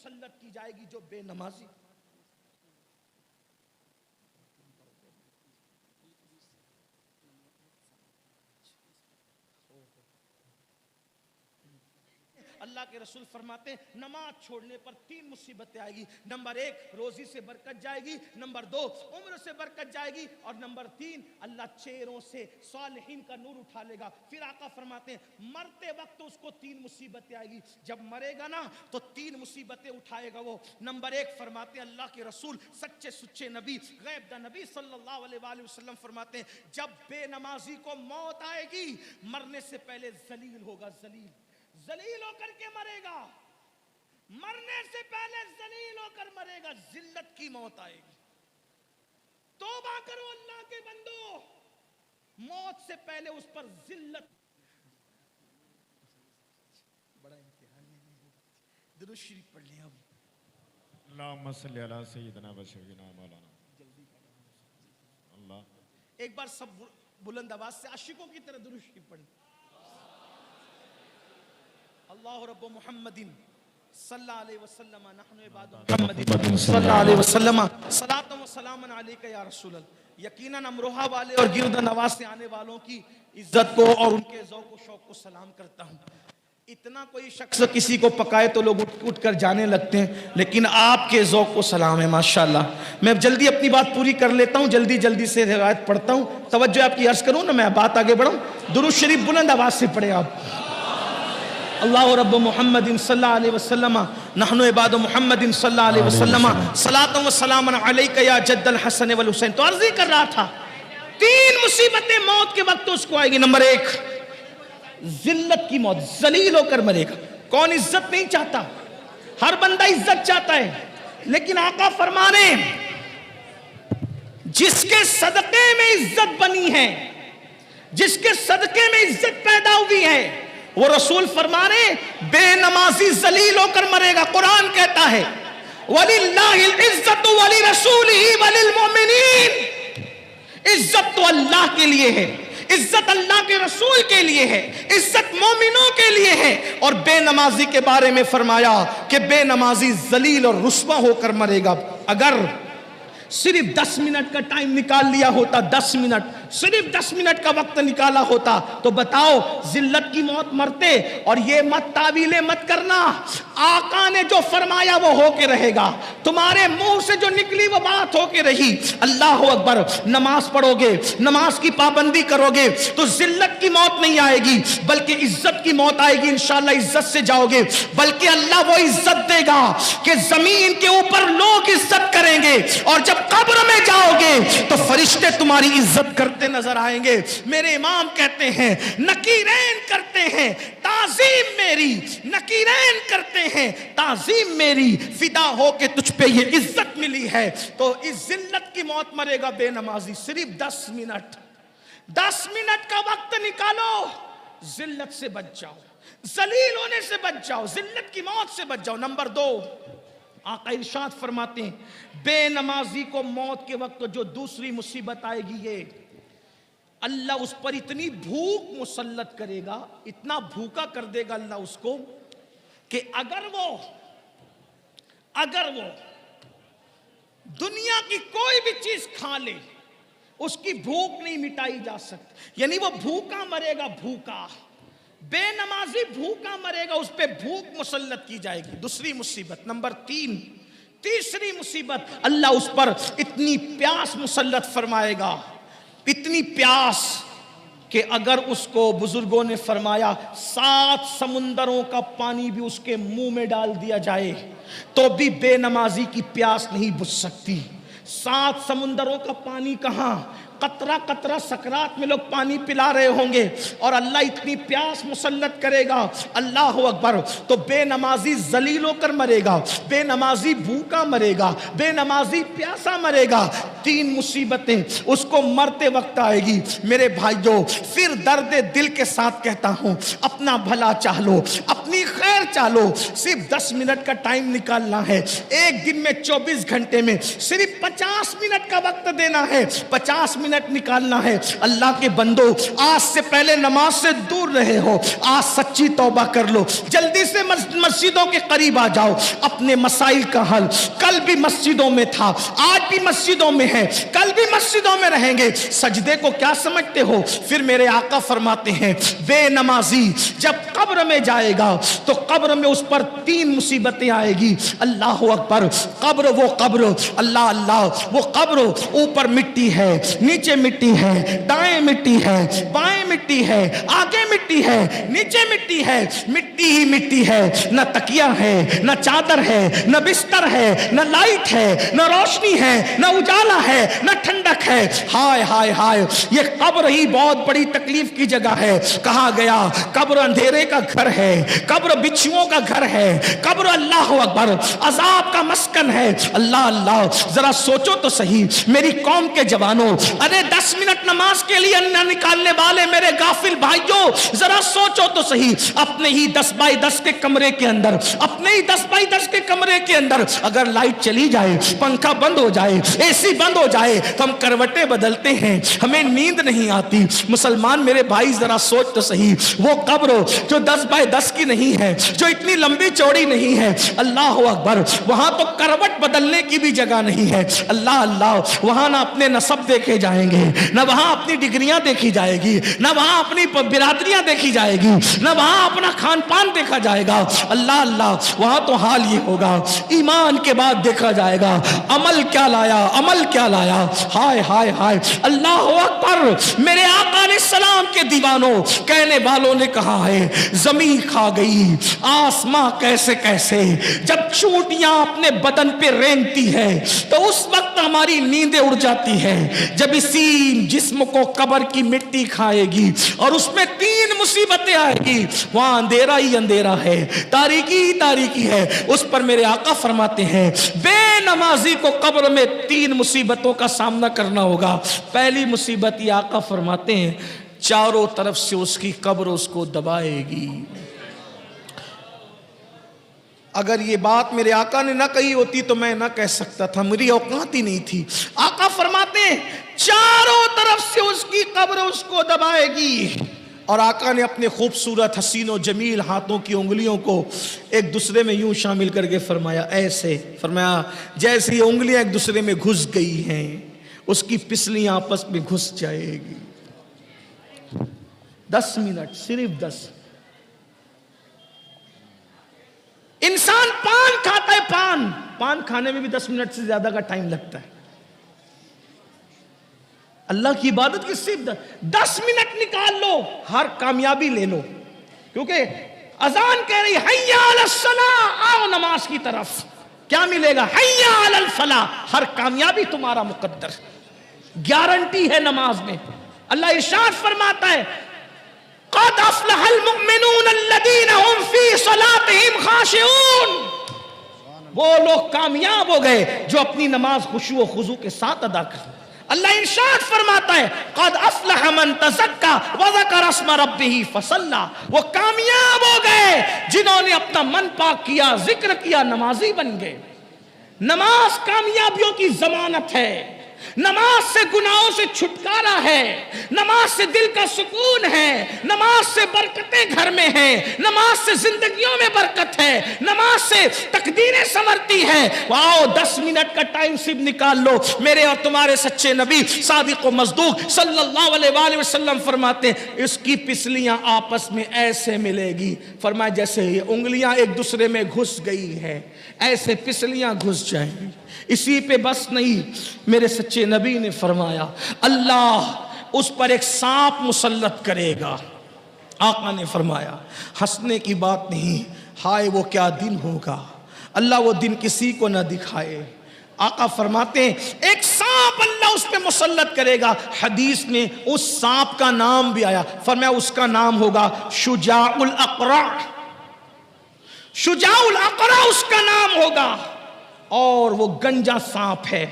مسلط کی جائے گی جو بے نمازی. اللہ کے رسول فرماتے ہیں نماز چھوڑنے پر 3 مصیبتیں آئے گی. نمبر 1 روزی سے برکت جائے گی, نمبر 2 عمر سے برکت جائے گی, اور نمبر 3 اللہ چہروں سے صالحین کا نور اٹھا لے گا. پھر آقا فرماتے ہیں مرتے وقت اس کو 3 مصیبتیں آئے گی. جب مرے گا نا تو 3 مصیبتیں اٹھائے گا وہ. نمبر 1 فرماتے ہیں اللہ کے رسول سچے سچے نبی غیب دا نبی صلی اللہ علیہ وآلہ وسلم فرماتے ہیں جب بے نمازی کو موت آئے گی مرنے سے پہلے ذلیل ہوگا. ذلیل ہو کر کے مرے گا, مرنے سے پہلے ذلیل ہو کر مرے گا, ذلت کی موت آئے گی. توبہ کرو اللہ کے بندو, موت سے پہلے اس پر ذلت. بڑا امتحان ہے. درود شریف پڑھ لیں اب. اللہم صلی علی سیدنا و شفیعنا مولانا. اللہ ایک بار سب بلند آواز سے عاشقوں کی طرح درود شریف پڑھیں. اللہ رب محمد صلی اللہ علیہ وسلم نحن عباد محمد صلی اللہ علیہ وسلم صلاۃ و سلام علیک یا رسول اللہ. یقیناً امروہہ والے اور گرد نواز سے آنے والوں کی عزت کو اور ان کے ذوق و شوق کو سلام کرتا ہوں. اتنا کوئی شخص کسی کو پکائے تو لوگ اٹھ کر جانے لگتے ہیں, لیکن آپ کے ذوق کو سلام ہے ماشاءاللہ. میں جلدی اپنی بات پوری کر لیتا ہوں, جلدی سے روایت پڑھتا ہوں. توجہ آپ کی عرض کروں نا, میں بات آگے بڑھوں. درود شریف بلند آواز سے پڑھیں آپ. اللہ رب محمد صلی اللہ علیہ وسلم نحن عباد محمد صلی اللہ علیہ وسلم صلاۃ و سلام علیک یا جد الحسن والحسین. تو عرض ہی کر رہا تھا 3 مصیبتیں موت کے وقت اس کو آئے گی. نمبر 1 ذلت کی موت, ذلیل ہو کر مرے گا. کون عزت نہیں چاہتا؟ ہر بندہ عزت چاہتا ہے, لیکن آقا فرمانے جس کے صدقے میں عزت بنی ہے, جس کے صدقے میں عزت پیدا ہوئی ہے, وہ رسول فرما رہے بے نمازی ذلیل ہو کر مرے گا. قرآن کہتا ہے وَلِلَّهِ الْعِزَّةُ وَلِرَسُولِهِ وَلِلْمُؤْمِنِينَ. عزت تو اللہ کے لیے ہے, عزت اللہ کے رسول کے لیے ہے, عزت مومنوں کے لیے ہے. اور بے نمازی کے بارے میں فرمایا کہ بے نمازی ذلیل اور رسوا ہو کر مرے گا. اگر صرف 10 منٹ کا ٹائم نکال لیا ہوتا, 10 منٹ, صرف 10 منٹ کا وقت نکالا ہوتا تو بتاؤ ذلت کی موت مرتے. اور یہ مت تعویلیں مت کرنا, آقا نے جو فرمایا وہ ہو کے رہے گا. تمہارے منہ سے جو نکلی وہ بات ہو کے رہی. اللہ اکبر. نماز پڑھو گے, نماز کی پابندی کرو گے تو ذلت کی موت نہیں آئے گی بلکہ عزت کی موت آئے گی. انشاءاللہ عزت سے جاؤ گے, بلکہ اللہ وہ عزت دے گا کہ زمین کے اوپر لوگ عزت کریں گے, اور جب قبر میں جاؤ گے تو فرشتے تمہاری عزت کرتے نظر آئیں گے. میرے امام کہتے ہیں نکیرین کرتے ہیں تعظیم میری, نکیرین کرتے ہیں تعظیم میری, فدا ہو کے تجھ پہ یہ عزت ملی ہے. تو اس ذلت کی موت مرے گا بے نمازی. صرف 10 منٹ کا وقت نکالو, ذلت سے بچ جاؤ, ذلیل ہونے سے بچ جاؤ, ذلت کی موت سے بچ جاؤ. نمبر 2 آقا ارشاد فرماتے ہیں بے نمازی کو موت کے وقت جو دوسری مصیبت آئے گی, یہ اللہ اس پر اتنی بھوک مسلط کرے گا, اتنا بھوکا کر دے گا اللہ اس کو کہ اگر وہ دنیا کی کوئی بھی چیز کھا لے اس کی بھوک نہیں مٹائی جا سکتی. یعنی وہ بھوکا مرے گا, بھوکا. بے نمازی بھوکا مرے گا, اس پہ بھوک مسلط کی جائے گی. دوسری مصیبت. نمبر 3 تیسری مصیبت, اللہ اس پر اتنی پیاس مسلط فرمائے گا, اتنی پیاس کہ اگر اس کو بزرگوں نے فرمایا 7 سمندروں کا پانی بھی اس کے منہ میں ڈال دیا جائے تو بھی بے نمازی کی پیاس نہیں بجھ سکتی. 7 سمندروں کا پانی کہاں, قطرہ قطرہ سکرات میں لوگ پانی پلا رہے ہوں گے, اور اللہ اتنی پیاس مسلط کرے گا. اللہ اکبر. تو بے نمازی ذلیل ہو کر مرے گا, بے نمازی بھوکا مرے گا, بے نمازی پیاسا مرے گا. 3 مصیبتیں اس کو مرتے وقت آئے گی. میرے بھائیوں, پھر درد دل کے ساتھ کہتا ہوں اپنا بھلا چاہ لو, اپنی خیر چاہ لو. صرف 10 منٹ کا ٹائم نکالنا ہے. ایک دن میں 24 گھنٹے میں صرف 50 منٹ کا وقت دینا ہے. 50 منٹ منٹ نکالنا ہے. اللہ کے بندو آج سے پہلے نماز سے دور رہے ہو, آج سچی توبہ کر لو, جلدی سے مسجدوں کے قریب آ جاؤ. اپنے مسائل کا حل کل بھی مسجدوں میں تھا, آج بھی مسجدوں میں ہے, کل بھی مسجدوں میں رہیں گے. سجدے کو کیا سمجھتے ہو؟ پھر میرے آقا فرماتے ہیں بے نمازی جب قبر میں جائے گا تو قبر میں اس پر 3 مصیبتیں آئے گی. اللہ اکبر. قبر وہ قبر, اللہ اللہ, وہ قبر اوپر مٹی ہے, نیچے مٹی ہے, دائیں مٹی ہے, بائیں مٹی ہے, آگے مٹی ہے, نیچے مٹی ہے, مٹی ہی مٹی ہے. نہ تکیہ ہے, نہ چادر ہے, نہ بستر ہے, نہ لائٹ ہے, نہ روشنی ہے, نہ اجالا ہے, نہ ٹھنڈک ہے. ہائے ہائے ہائے, یہ قبر ہی بہت بڑی تکلیف کی جگہ ہے. کہا گیا قبر اندھیرے کا گھر ہے, قبر بچھوؤں کا گھر ہے, قبر اللہ اکبر عذاب کا مسکن ہے. اللہ اللہ, ذرا سوچو تو صحیح میری قوم کے جوانوں, ارے 10 منٹ نماز کے لیے نہ نکالنے والے میرے غافل بھائیوں, ذرا سوچو تو صحیح. اپنے ہی 10 بائی 10 کے کمرے کے اندر, اپنے ہی 10 بائی 10 کے کمرے کے اندر اگر لائٹ چلی جائے, پنکھا بند ہو جائے, اے سی بند ہو جائے تو ہم کروٹیں بدلتے ہیں, ہمیں نیند نہیں آتی. مسلمان میرے بھائی ذرا سوچ تو صحیح, وہ قبر جو 10 بائی 10 کی نہیں ہے, جو اتنی لمبی چوڑی نہیں ہے, اللہ اکبر, وہاں تو کروٹ بدلنے کی بھی جگہ نہیں ہے. اللہ اللہ, وہاں نہ اپنے نسب دیکھے جائیں گے, نہ وہاں اپنی ڈگریاں دیکھی جائے گی, نہ وہاں اپنی برادریاں دیکھی جائے گی, نہ وہاں اپنا کھان پان دیکھا جائے گا. اللہ اللہ, وہاں تو حال یہ ہوگا ایمان کے بعد دیکھا جائے گا عمل کیا لایا, عمل کیا لایا. ہائے ہائے ہائے, اللہ اکبر. میرے آقا علیہ السلام کے دیوانوں, کہنے والوں نے کہا ہے زمین کھا گئی آسماں کیسے کیسے, جب چونٹیاں اپنے بدن پہ رینگتی ہے تو اس وقت ہماری نیندیں اڑ جاتی ہیں. جب اسی جسم کو قبر کی مٹی کھائے گی اور اس میں 3 مصیبتیں آئے گی, وہاں اندھیرا ہی اندھیرا ہے, تاریکی ہی تاریکی ہے. اس پر میرے آقا فرماتے ہیں بے نمازی کو قبر میں 3 مصیبتوں کا سامنا کرنا ہوگا. پہلی مصیبت یہ آقا فرماتے ہیں چاروں طرف سے اس کی قبر اس کو دبائے گی. اگر یہ بات میرے آقا نے نہ کہی ہوتی تو میں نہ کہہ سکتا تھا, میری اوقات ہی نہیں تھی. آقا فرماتے ہیں چاروں طرف سے اس کی قبر اس کو دبائے گی. اور آقا نے اپنے خوبصورت حسین و جمیل ہاتھوں کی انگلیوں کو ایک دوسرے میں یوں شامل کر کے فرمایا, ایسے فرمایا جیسے یہ انگلیاں ایک دوسرے میں گھس گئی ہیں, اس کی پسلیاں آپس میں گھس جائے گی. 10 منٹ, صرف 10. انسان پان کھاتا ہے, پان کھانے میں بھی 10 منٹ سے زیادہ کا ٹائم لگتا ہے. اللہ کی عبادت کی صرف 10 منٹ نکال لو, ہر کامیابی لے لو. کیونکہ اذان کہہ رہی حی علی الصلاۃ, آؤ نماز کی طرف. کیا ملے گا؟ حی علی الفلاح, ہر کامیابی تمہارا مقدر, گارنٹی ہے نماز میں. اللہ ارشاد فرماتا ہے قد افلح المؤمنون الذین هم فی صلاتهم خاشعون, وہ لوگ کامیاب ہو گئے جو اپنی نماز خشوع و خضوع کے ساتھ ادا کرتے. اللہ ارشاد فرماتا ہے قد افلح من تزکا وذکر اسم ربہ فصلی, وہ کامیاب ہو گئے جنہوں نے اپنا من پاک کیا, ذکر کیا, نمازی بن گئے. نماز کامیابیوں کی ضمانت ہے, نماز سے گناہوں سے چھٹکارا ہے, نماز سے دل کا سکون ہے, نماز سے برکتیں گھر میں ہیں, نماز سے زندگیوں میں برکت ہے, نماز سے تقدیریں سنورتی ہیں. واؤ, 10 منٹ کا ٹائم صرف نکال لو. میرے اور تمہارے سچے نبی صادق و مصدوق صلی اللہ علیہ وآلہ وسلم فرماتے ہیں اس کی پسلیاں آپس میں ایسے ملے گی, فرمایا جیسے یہ انگلیاں ایک دوسرے میں گھس گئی ہیں, ایسے پسلیاں گھس جائیں گی. اسی پہ بس نہیں, میرے سچے نبی نے فرمایا اللہ اس پر ایک سانپ مسلط کرے گا. آقا نے فرمایا ہنسنے کی بات نہیں, ہائے وہ کیا دن ہوگا, اللہ وہ دن کسی کو نہ دکھائے. آقا فرماتے ہیں ایک سانپ اللہ اس پہ مسلط کرے گا. حدیث میں اس سانپ کا نام بھی آیا, فرمایا اس کا نام ہوگا شجاع الاقرع. شجاع الاقرع اس کا نام ہوگا, اور وہ گنجا سانپ ہے,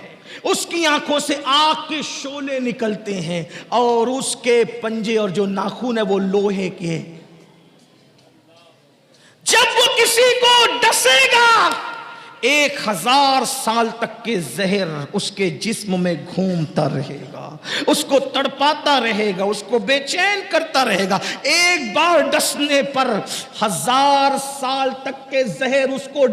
اس کی آنکھوں سے آگ کے شعلے نکلتے ہیں, اور اس کے پنجے اور جو ناخن ہے وہ لوہے کے. جب وہ کسی کو ڈسے گا 1000 سال تک کے زہر اس کے جسم میں گھومتا رہے گا، اس کو تڑپاتا رہے گا، اس کو بے چین کرتا رہے گا۔ ایک بار ڈسنے پر 1000 سال تک کے زہر اس کو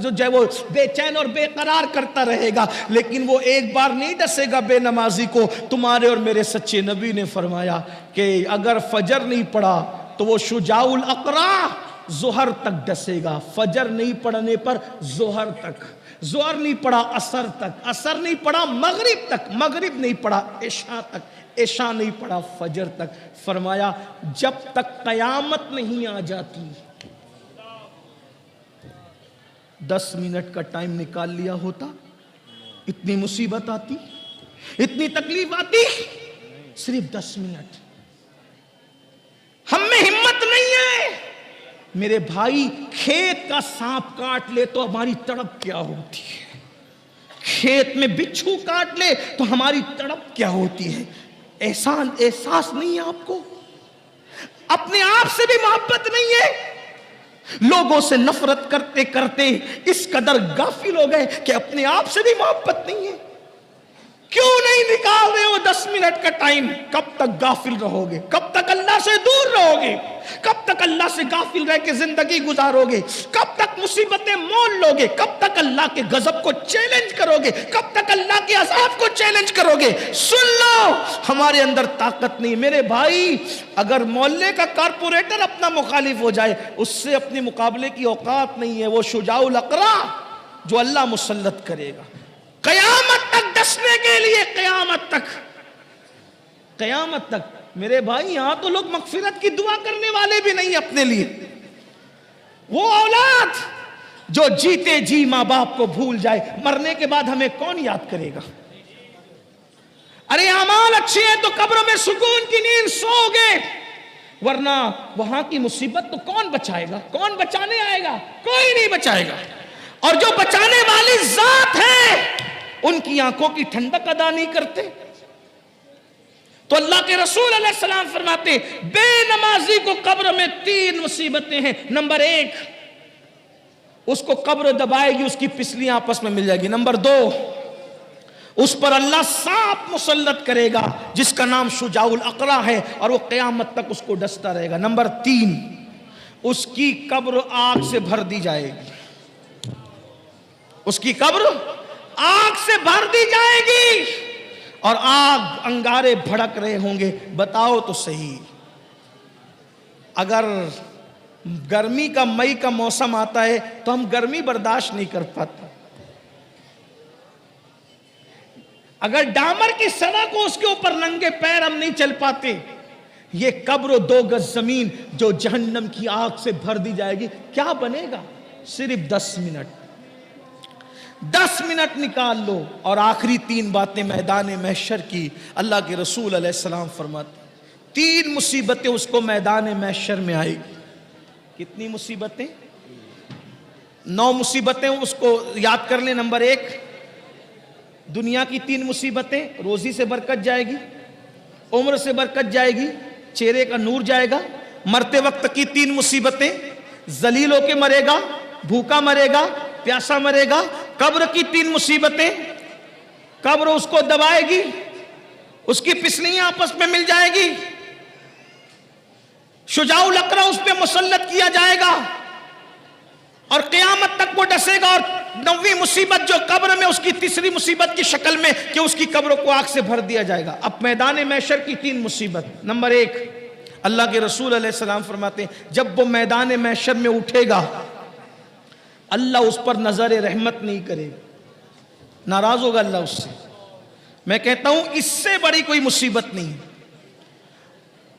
جو وہ بے چین اور بے قرار کرتا رہے گا، لیکن وہ ایک بار نہیں ڈسے گا بے نمازی کو۔ تمہارے اور میرے سچے نبی نے فرمایا کہ اگر فجر نہیں پڑا تو وہ شجاع الاقرع ظہر تک ڈسے گا، فجر نہیں پڑھنے پر ظہر تک، ظہر نہیں پڑھا عصر تک، عصر نہیں پڑھا مغرب تک، مغرب نہیں پڑھا عشاء تک، عشاء نہیں پڑھا فجر تک۔ فرمایا جب تک قیامت نہیں آ جاتی، 10 منٹ کا ٹائم نکال لیا ہوتا اتنی مصیبت آتی، اتنی تکلیف آتی؟ صرف 10 منٹ۔ ہم میں ہمت نہیں ہے۔ میرے بھائی کھیت کا سانپ کاٹ لے تو ہماری تڑپ کیا ہوتی ہے، کھیت میں بچھو کاٹ لے تو ہماری تڑپ کیا ہوتی ہے۔ احساس نہیں ہے آپ کو؟ اپنے آپ سے بھی محبت نہیں ہے؟ لوگوں سے نفرت کرتے کرتے اس قدر غافل ہو گئے کہ اپنے آپ سے بھی محبت نہیں ہے۔ کیوں نہیں نکال رہے ہو 10 منٹ کا ٹائم؟ کب تک غافل رہو گے؟ کب تک اللہ سے دور رہو گے؟ کب تک اللہ سے غافل رہ کے زندگی گزارو گے؟ کب تک مصیبتیں مول لو گے؟ کب تک اللہ کے غضب کو چیلنج کرو گے؟ کب تک اللہ کے عذاب کو چیلنج کرو گے؟ سن لو، ہمارے اندر طاقت نہیں۔ میرے بھائی اگر محلے کا کارپوریٹر اپنا مخالف ہو جائے، اس سے اپنے مقابلے کی اوقات نہیں ہے۔ وہ شجاع الاقرع جو اللہ مسلط کرے گا قیامت تک ڈسنے کے لیے، قیامت تک۔ میرے بھائی یہاں تو لوگ مغفرت کی دعا کرنے والے بھی نہیں اپنے لیے۔ وہ اولاد جو جیتے جی ماں باپ کو بھول جائے، مرنے کے بعد ہمیں کون یاد کرے گا؟ ارے اعمال اچھے ہیں تو قبر میں سکون کی نیند سو گے، ورنہ وہاں کی مصیبت تو کون بچائے گا؟ کون بچانے آئے گا؟ کوئی نہیں بچائے گا۔ اور جو بچانے والی ذات ہے ان کی آنکھوں کی ٹھنڈک ادا نہیں کرتے۔ تو اللہ کے رسول علیہ السلام فرماتے بے نمازی کو قبر میں 3 مصیبتیں ہیں۔ نمبر 1، اس کو قبر دبائے گی، اس کی پسلیاں آپس میں مل جائے گی۔ نمبر 2، اس پر اللہ سانپ مسلط کرے گا جس کا نام شجاع الاقرع ہے، اور وہ قیامت تک اس کو ڈستا رہے گا۔ نمبر 3، اس کی قبر آگ سے بھر دی جائے گی، اس کی قبر آگ سے بھر دی جائے گی، اور آگ انگارے بھڑک رہے ہوں گے۔ بتاؤ تو صحیح، اگر گرمی کا مئی کا موسم آتا ہے تو ہم گرمی برداشت نہیں کر پاتے، اگر ڈامر کی سڑک ہو اس کے اوپر ننگے پیر ہم نہیں چل پاتے۔ یہ قبر و 2 گز زمین جو جہنم کی آگ سے بھر دی جائے گی، کیا بنے گا؟ صرف 10 منٹ۔ 10 منٹ نکال لو، اور آخری 3 باتیں میدان محشر کی اللہ کے رسول علیہ السلام فرماتے 3 مصیبتیں اس کو میدان محشر میں آئے گی۔ کتنی مصیبتیں؟ 9 مصیبتیں اس کو یاد کر لیں۔ نمبر 1، دنیا کی 3 مصیبتیں، روزی سے برکت جائے گی، عمر سے برکت جائے گی، چہرے کا نور جائے گا۔ مرتے وقت کی 3 مصیبتیں، ذلیل ہو کے مرے گا، بھوکا مرے گا، پیاسا مرے گا۔ قبر کی 3 مصیبتیں، قبر اس کو دبائے گی، اس کی پسلیاں آپس میں مل جائے گی، شجاع الاقرع اس پہ مسلط کیا جائے گا، اور قیامت تک وہ ڈسے گا۔ اور 9ویں مصیبت جو قبر میں، اس کی 3ری مصیبت کی شکل میں کہ اس کی قبر کو آگ سے بھر دیا جائے گا۔ اب میدان محشر کی 3 مصیبت۔ نمبر 1، اللہ کے رسول علیہ السلام فرماتے ہیں جب وہ میدان محشر میں اٹھے گا، اللہ اس پر نظر رحمت نہیں کرے گا، ناراض ہوگا اللہ اس سے۔ میں کہتا ہوں اس سے بڑی کوئی مصیبت نہیں۔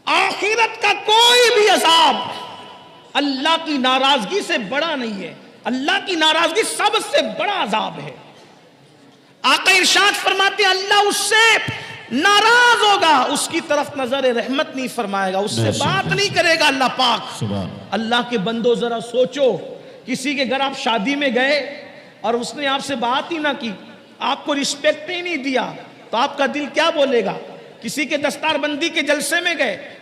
آخرت کا کوئی بھی عذاب اللہ کی ناراضگی سے بڑا نہیں ہے۔ اللہ کی ناراضگی سب سے بڑا عذاب ہے۔ آقا ارشاد فرماتے ہیں اللہ اس سے ناراض ہوگا، اس کی طرف نظر رحمت نہیں فرمائے گا، اس سے بات نہیں کرے گا اللہ پاک۔ اللہ کے بندو ذرا سوچو، کسی کے گھر آپ شادی میں گئے اور اس نے آپ سے بات ہی نہ کی، آپ کو رسپیکٹ ہی نہیں دیا، تو آپ کا دل کیا بولے گا؟ کسی کے دستار بندی کے جلسے میں گئے،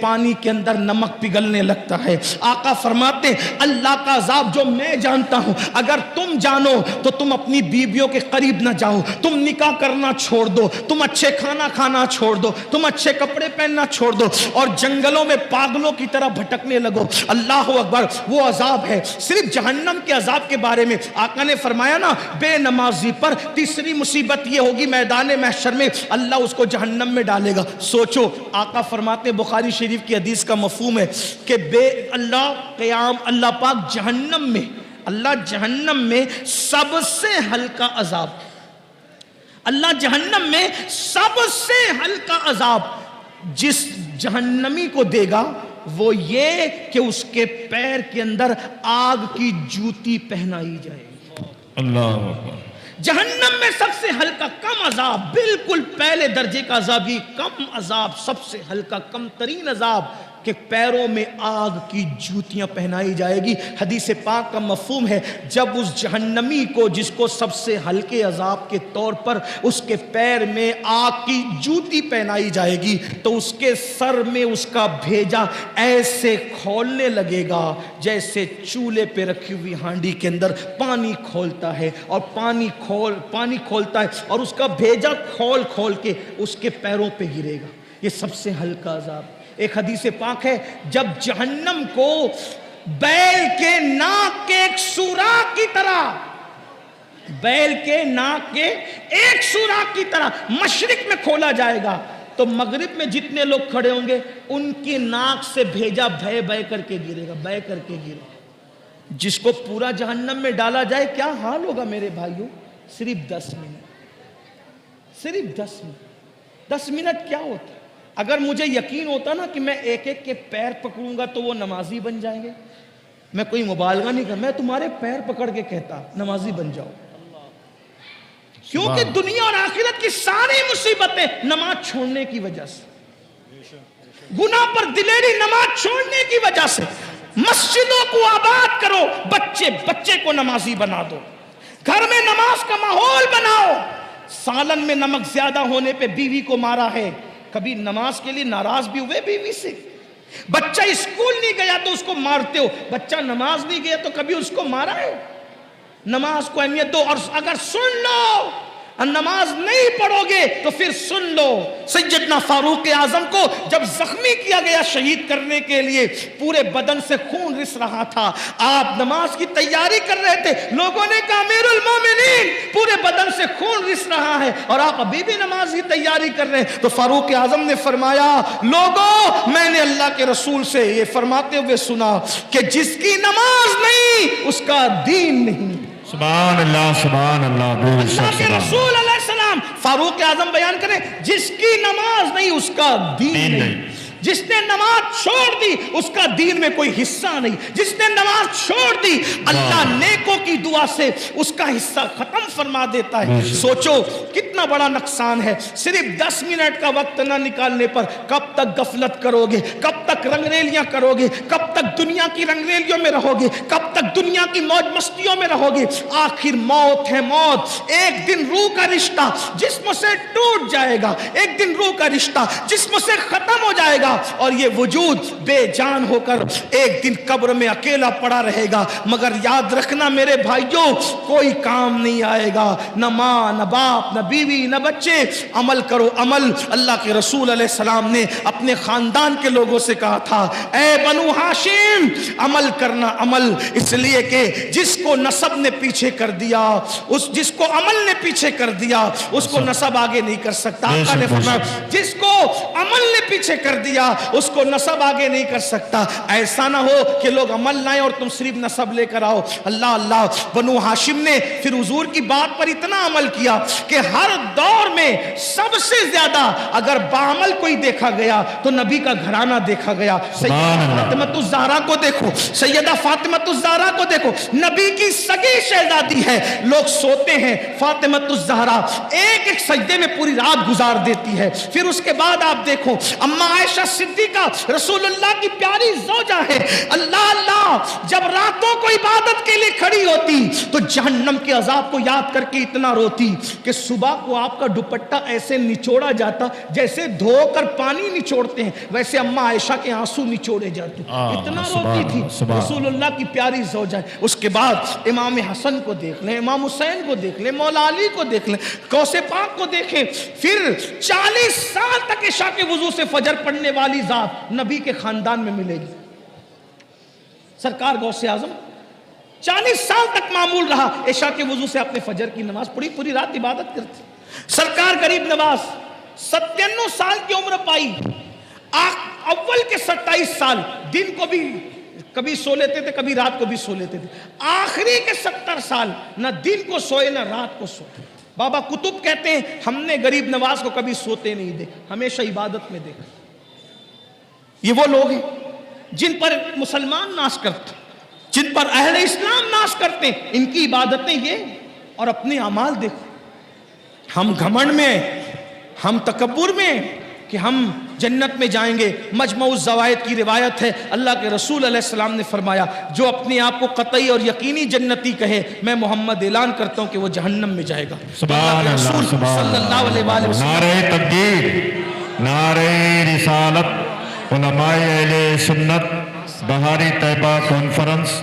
پانی کے اندر نمک پگھلنے لگتا ہے۔ آقا فرماتے ہیں اللہ کا عذاب جو میں جانتا ہوں اگر تم جانو تو تم اپنی بیویوں کے قریب نہ جاؤ، تم نکاح کرنا چھوڑ دو، تم اچھے کھانا کھانا چھوڑ دو، تم اچھے کپڑے پہننا چھوڑ دو اور جنگلوں میں پاگلوں کی طرح بھٹکنے لگو۔ اللہ اکبر، وہ عذاب ہے۔ صرف جہنم کے عذاب کے بارے میں آقا نے فرمایا نا بے نمازی پر تیسری مصیبت یہ ہوگی میدان محشر میں اللہ اس کو جہنم میں ڈالے گا۔ سوچو، آقا فرماتے بخاری شریف کی حدیث کا مفہوم ہے کہ اللہ پاک جہنم میں سب سے ہلکا عذاب، اللہ جہنم میں سب سے ہلکا عذاب جس جہنمی کو دے گا وہ یہ کہ اس کے پیر کے اندر آگ کی جوتی پہنائی جائے گی۔ اللہ اکبر۔ جہنم میں سب سے ہلکا کم عذاب، بالکل پہلے درجے کا عذاب، یہ کم عذاب، سب سے ہلکا کم ترین عذاب کہ پیروں میں آگ کی جوتیاں پہنائی جائے گی۔ حدیث پاک کا مفہوم ہے جب اس جہنمی کو جس کو سب سے ہلکے عذاب کے طور پر اس کے پیر میں آگ کی جوتی پہنائی جائے گی تو اس کے سر میں اس کا بھیجا ایسے کھولنے لگے گا جیسے چولہے پہ رکھی ہوئی ہانڈی کے اندر پانی کھولتا ہے اور پانی کھولتا ہے اور اس کا بھیجا کھول کھول کے اس کے پیروں پہ گرے گا۔ یہ سب سے ہلکا عذاب۔ ایک حدیث پاک ہے جب جہنم کو بیل کے ناک کے ایک سوراخ کی طرح، بیل کے ناک کے ایک سوراخ کی طرح مشرق میں کھولا جائے گا تو مغرب میں جتنے لوگ کھڑے ہوں گے ان کی ناک سے بھیجا بھے بھے کر کے گرے گا، بھے کر کے گرے گا۔ جس کو پورا جہنم میں ڈالا جائے کیا حال ہوگا میرے بھائیوں؟ صرف 10 منٹ، صرف 10 منٹ۔ 10 منٹ کیا ہوتا ہے؟ اگر مجھے یقین ہوتا نا کہ میں ایک ایک کے پیر پکڑوں گا تو وہ نمازی بن جائیں گے، میں کوئی مبالغہ نہیں کرتا، میں تمہارے پیر پکڑ کے کہتا نمازی بن جاؤ۔ کیونکہ دنیا اور آخرت کی ساری مصیبتیں نماز چھوڑنے کی وجہ سے، گناہ پر دلیری نماز چھوڑنے کی وجہ سے۔ مسجدوں کو آباد کرو، بچے کو نمازی بنا دو، گھر میں نماز کا ماحول بناؤ۔ سالن میں نمک زیادہ ہونے پہ بیوی کو مارا ہے، کبھی نماز کے لیے ناراض بھی ہوئے بیوی سے؟ بچہ اسکول نہیں گیا تو اس کو مارتے ہو، بچہ نماز نہیں گیا تو کبھی اس کو مارا ہے؟ نماز کو اہمیت دو۔ اور اگر سن لو نماز نہیں پڑھو گے تو پھر سن لو، سیدنا فاروق اعظم کو جب زخمی کیا گیا شہید کرنے کے لیے، پورے بدن سے خون رس رہا تھا، آپ نماز کی تیاری کر رہے تھے، لوگوں نے کہا امیر المومنین پورے بدن سے خون رس رہا ہے اور آپ ابھی بھی نماز کی تیاری کر رہے ہیں، تو فاروق اعظم نے فرمایا لوگوں میں نے اللہ کے رسول سے یہ فرماتے ہوئے سنا کہ جس کی نماز نہیں اس کا دین نہیں۔ سبحان اللہ، سبحان اللہ، اللہ کے رسول علیہ السلام فاروق اعظم بیان کریں جس کی نماز نہیں اس کا دین نہیں۔ جس نے نماز چھوڑ دی اس کا دین میں کوئی حصہ نہیں، جس نے نماز چھوڑ دی اللہ نیکوں کی دعا سے اس کا حصہ ختم فرما دیتا ہے۔ سوچو کتنا بڑا نقصان ہے، صرف 10 منٹ کا وقت نہ نکالنے پر کب تک غفلت کرو گے، کب تک رنگریلیاں کرو گے، کب تک دنیا کی رنگریلیوں میں رہو گے، کب تک دنیا کی موج مستیوں میں رہو گے؟ آخر موت ہے، موت ایک دن روح کا رشتہ جسم سے ٹوٹ جائے گا، ایک دن روح کا رشتہ جسم سے ختم ہو جائے گا اور یہ وجود بے جان ہو کر ایک دن قبر میں اکیلا پڑا رہے گا۔ مگر یاد رکھنا میرے بھائیوں کوئی کام نہیں آئے گا، نہ ماں نہ باپ نہ بیوی نہ بچے۔ عمل کرو عمل۔ اللہ کے رسول علیہ السلام نے اپنے خاندان کے لوگوں سے کہا تھا اے بنو ہاشم عمل کرنا، عمل، اس لیے کہ جس کو نسب نے پیچھے کر دیا، جس کو عمل نے پیچھے کر دیا اس کو نسب آگے نہیں کر سکتا۔ آقا نے فرمایا جس کو عمل نے پیچھے کر دیا اس کو نسب آگے نہیں کر سکتا۔ ایسا نہ ہو کہ لوگ عمل لائیں اور تم صرف نسب لے کر آؤ۔ اللہ اللہ، بنو ہاشم نے پھر حضور کی بات پر اتنا عمل کیا کہ ہر دور میں سب سے زیادہ اگر بعمل کوئی دیکھا گیا تو نبی کا گھرانہ دیکھا گیا۔ سیدنا فاطمہ الزہرا کو دیکھو، سیدہ فاطمۃ الزہرا کو دیکھو، نبی کی سگی شہزادی ہے، لوگ سوتے ہیں، فاطمۃ الزہرا ایک ایک سجدے میں پوری رات گزار دیتی ہے۔ پھر اس کے بعد آپ دیکھو اما عائشہ صدیقہ رسول اللہ کی پیاری زوجہ ہے، اللہ اللہ جب راتوں کو عبادت کے لیے کھڑی ہوتی تو جہنم کے عذاب کو یاد کر کے اتنا روتی کہ صبح کو آپ کا دوپٹہ ایسے نچوڑا جاتا جیسے دھو کر پانی نچوڑتے ہیں، ویسے اما عائشہ کے آنسو نچوڑے جاتے، اتنا روتی تھی رسول اللہ کی پیاری زوجہ ہے۔ اس کے بعد امام حسن کو دیکھ لیں، امام حسین کو دیکھ لیں، مولا علی کو دیکھ لیں، غوث پاک کو دیکھیں، پھر 40 سال تک عشاء کے وضو سے فجر پڑھنے والی ذات نبی کے خاندان میں ملے گی۔ سرکار غوث اعظم 40 سال تک معمول رہا عشاء کے وضو سے اپنے فجر کی نماز پڑھی، پوری رات عبادت کرتے۔ سرکار غریب نواز 97 سال کی عمر پائی، اول کے 27 سال دن کو بھی کبھی سو لیتے تھے، کبھی رات کو بھی سو لیتے تھے، آخری کے 70 سال نہ دن کو سوئے نہ رات کو سوئے۔ بابا قطب کہتے ہیں ہم نے غریب نواز کو کبھی سوتے نہیں دیکھا، ہمیشہ عبادت میں دیکھا۔ یہ وہ لوگ ہیں جن پر مسلمان ناز کرتے، جن پر اہل اسلام ناز کرتے، ان کی عبادتیں یہ اور اپنے اعمال دیکھو۔ ہم گھمنڈ میں، ہم تکبر میں کہ ہم جنت میں جائیں گے۔ مجمع الزوائد کی روایت ہے، اللہ کے رسول علیہ السلام نے فرمایا جو اپنے آپ کو قطعی اور یقینی جنتی کہے میں محمد اعلان کرتا ہوں کہ وہ جہنم میں جائے گا۔ سبحان اللہ، صلی اللہ علیہ وسلم۔ نعرہ تکبیر، نعرہ رسالت، علماء اہل سنت، بہاری طیبہ کانفرنس،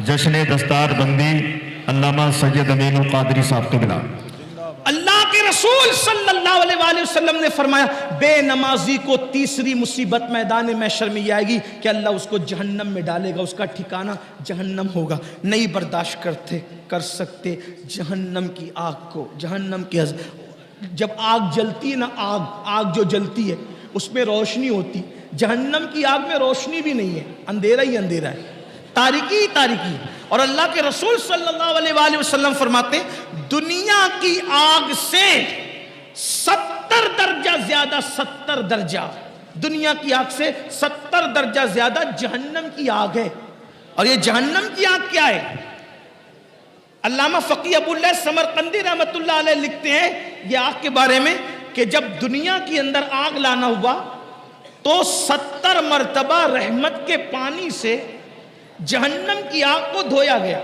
جشن دستار بندی، علامہ سید امین القادری صاحب کو ملا۔ اللہ کے رسول صلی اللہ علیہ وسلم نے فرمایا بے نمازی کو تیسری مصیبت میدان محشر میں یہ آئے گی کہ اللہ اس کو جہنم میں ڈالے گا، اس کا ٹھکانہ جہنم ہوگا، نہیں برداشت کر سکتے جہنم کی آگ کو، جہنم کی جب آگ جلتی ہے نا، آگ جو جلتی ہے اس میں روشنی ہوتی، جہنم کی آگ میں روشنی بھی نہیں ہے، اندھیرا ہی اندھیرا ہے، تاریکی ہی تاریکی۔ اور اللہ کے رسول صلی اللہ علیہ وسلم فرماتے ہیں دنیا کی آگ سے 70 درجہ زیادہ، 70 درجہ دنیا کی آگ سے 70 درجہ زیادہ جہنم کی آگ ہے۔ اور یہ جہنم کی آگ کیا ہے؟ علامہ فقی ابو اللہ سمرقندی رحمت اللہ علیہ لکھتے ہیں یہ آگ کے بارے میں کہ جب دنیا کی اندر آگ لانا ہوا تو 70 مرتبہ رحمت کے پانی سے جہنم کی آگ کو دھویا گیا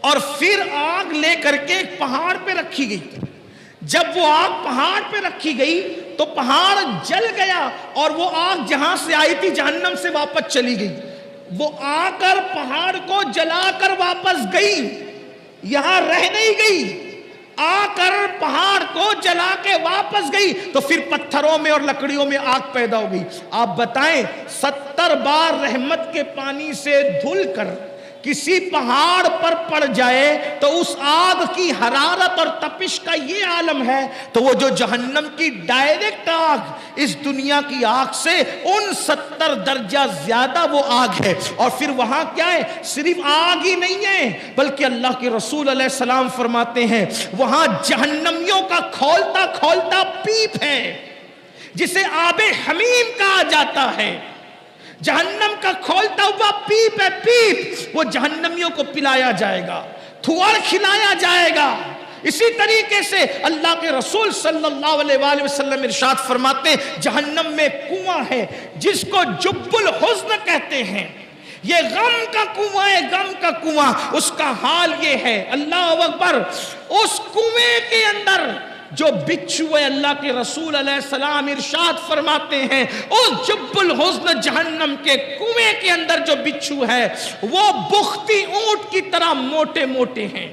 اور پھر آگ لے کر کے ایک پہاڑ پہ رکھی گئی۔ جب وہ آگ پہاڑ پہ رکھی گئی تو پہاڑ جل گیا اور وہ آگ جہاں سے آئی تھی جہنم سے واپس چلی گئی، وہ آ کر پہاڑ کو جلا کر واپس گئی، یہاں رہ نہیں گئی، آ کر پہاڑ کو جلا کے واپس گئی تو پھر پتھروں میں اور لکڑیوں میں آگ پیدا ہو گئی۔ آپ بتائیں 70 بار رحمت کے پانی سے دھل کر کسی پہاڑ پر پڑ جائے تو اس آگ کی حرارت اور تپش کا یہ عالم ہے، تو وہ جو جہنم کی ڈائریکٹ آگ اس دنیا کی آگ سے ان 70 درجہ زیادہ وہ آگ ہے۔ اور پھر وہاں کیا ہے؟ صرف آگ ہی نہیں ہے بلکہ اللہ کے رسول علیہ السلام فرماتے ہیں وہاں جہنمیوں کا کھولتا کھولتا پیپ ہے جسے آب حمیم کہا جاتا ہے، جہنم کا کھولتا ہوا پیپ ہے، پیپ وہ جہنمیوں کو پلایا جائے گا، تھوڑ کھلایا جائے گا۔ اسی طریقے سے اللہ کے رسول صلی اللہ علیہ وسلم ارشاد فرماتے ہیں جہنم میں کنواں ہے جس کو جب الحزن کہتے ہیں، یہ غم کا کنواں ہے، غم کا کنواں، اس کا حال یہ ہے اللہ اکبر، اس کنویں کے اندر جو بچھو ہے اللہ کے رسول علیہ السلام ارشاد فرماتے ہیں اس جب الحزن جہنم کے کنویں کے اندر جو بچھو ہے وہ بختی اونٹ کی طرح موٹے موٹے ہیں۔